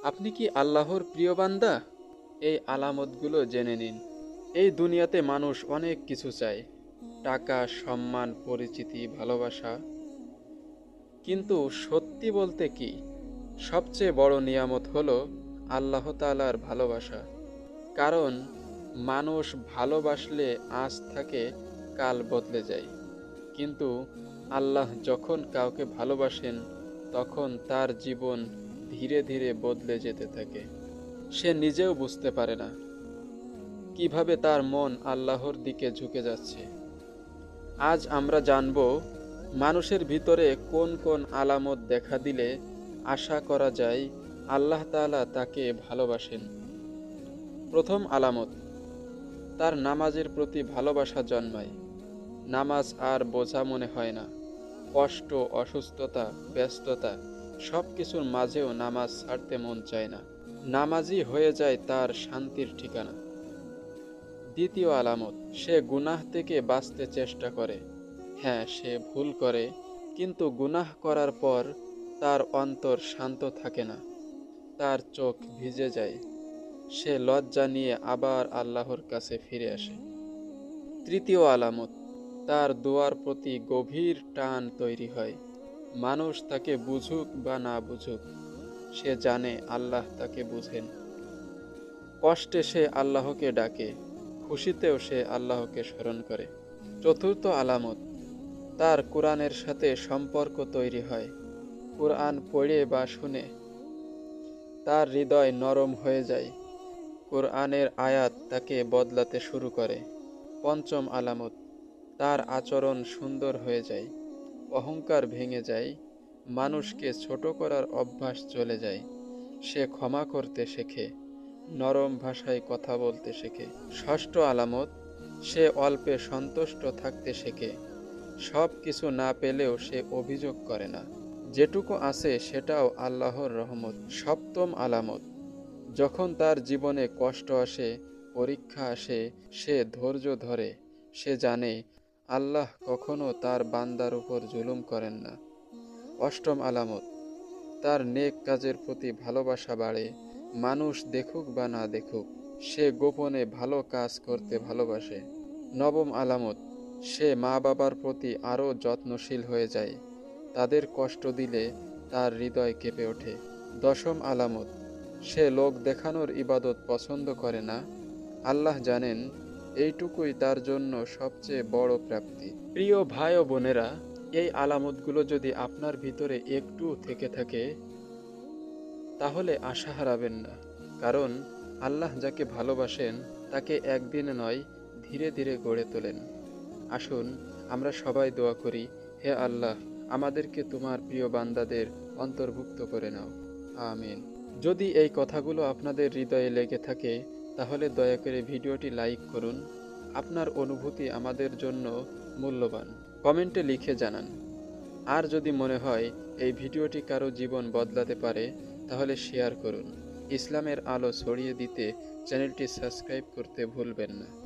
আপনি কি আল্লাহর প্রিয় বান্দা? এই আলামতগুলো জেনে নিন। এই দুনিয়াতে মানুষ অনেক কিছু চায়, টাকা, সম্মান, পরিচিতি, ভালোবাসা। কিন্তু সত্যি বলতে কি, সবচেয়ে বড় নিয়ামত হলো আল্লাহ তাআলার ভালোবাসা। কারণ মানুষ ভালোবাসলে আজ থাকে, কাল বদলে যায়। কিন্তু আল্লাহ যখন কাউকে ভালোবাসেন, তখন তার জীবন ধীরে ধীরে বদলে যেতে থাকে। সে নিজেও বুঝতে পারে না কিভাবে তার মন আল্লাহর দিকে ঝুঁকে যাচ্ছে। আজ আমরা জানব মানুষের ভিতরে কোন কোন আলামত দেখা দিলে আশা করা যায় আল্লাহ তাআলা তাকে ভালোবাসেন। প্রথম আলামত, তার নামাজের প্রতি ভালোবাসা জন্মায়। নামাজ আর বোঝা মনে হয় না। কষ্ট, অসুস্থতা, ব্যস্ততা সব কিছুর মাঝেও নামাজ ছাড়তে মন চায় না। নামাজই হয়ে যায় তার শান্তির ঠিকানা। দ্বিতীয় আলামত, সে গুনাহ থেকে বাঁচতে চেষ্টা করে। হ্যাঁ, সে ভুল করে, কিন্তু গুনাহ করার পর তার অন্তর শান্ত থাকে না। তার চোখ ভিজে যায়। সে লজ্জা নিয়ে আবার আল্লাহর কাছে ফিরে আসে। তৃতীয় আলামত, তার দোয়ার প্রতি গভীর টান তৈরি হয়। মানুষ তাকে বুঝুক বা না বুঝুক, সে জানে আল্লাহ তাকে বুঝেন। কষ্টে সে আল্লাহকে ডাকে, খুশিতেও সে আল্লাহকে স্মরণ করে। চতুর্থ আলামত, তার কোরআনের সাথে সম্পর্ক তৈরি হয়। কোরআন পড়ে বা শুনে তার হৃদয় নরম হয়ে যায়। কোরআনের আয়াত তাকে বদলাতে শুরু করে। পঞ্চম আলামত, তার আচরণ সুন্দর হয়ে যায়। অহংকার ভেঙে যায়। মানুষকে ছোট করার অভ্যাস চলে যায়। সে ক্ষমা করতে শেখে। নরম ভাষায় কথা বলতে শেখে। ষষ্ঠ আলামত, সে অল্পে সন্তুষ্ট থাকতে শেখে। সব কিছু না পেলেও সে অভিযোগ করে না। যেটুকু আছে সেটাও আল্লাহর রহমত। সপ্তম আলামত, যখন তার জীবনে কষ্ট আসে, পরীক্ষা আসে, সে ধৈর্য ধরে। সে জানে আল্লাহ কখনো তার বান্দার উপর জুলুম করেন না। অষ্টম আলামত, তার নেক কাজের প্রতি ভালোবাসা বাড়ে। মানুষ দেখুক বা না দেখুক, সে গোপনে ভালো কাজ করতে ভালোবাসে। নবম আলামত, সে মা বাবার প্রতি আরও যত্নশীল হয়ে যায়। তাদের কষ্ট দিলে তার হৃদয় কেঁপে ওঠে। দশম আলামত, সে লোক দেখানোর ইবাদত পছন্দ করে না। আল্লাহ জানেন এইটুকুই তার জন্য সবচেয়ে বড় প্রাপ্তি। প্রিয় ভাই ও বোনেরা, এই আলামতগুলো যদি আপনার ভিতরে একটু থেকে থাকে, তাহলে আশা হারাবেন না। কারণ আল্লাহ যাকে ভালোবাসেন তাকে একদিনে নয়, ধীরে ধীরে গড়ে তোলেন। আসুন আমরা সবাই দোয়া করি, হে আল্লাহ, আমাদেরকে তোমার প্রিয় বান্দাদের অন্তর্ভুক্ত করে নাও। আমিন। যদি এই কথাগুলো আপনাদের হৃদয়ে লেগে থাকে, তাহলে দয়া করে ভিডিওটি লাইক করুন। আপনার অনুভূতি আমাদের জন্য মূল্যবান। কমেন্টে লিখে জানান। আর যদি মনে হয় এই ভিডিওটি কারো জীবন বদলাতে পারে, তাহলে শেয়ার করুন। ইসলামের আলো ছড়িয়ে দিতে চ্যানেলটি সাবস্ক্রাইব করতে ভুলবেন না।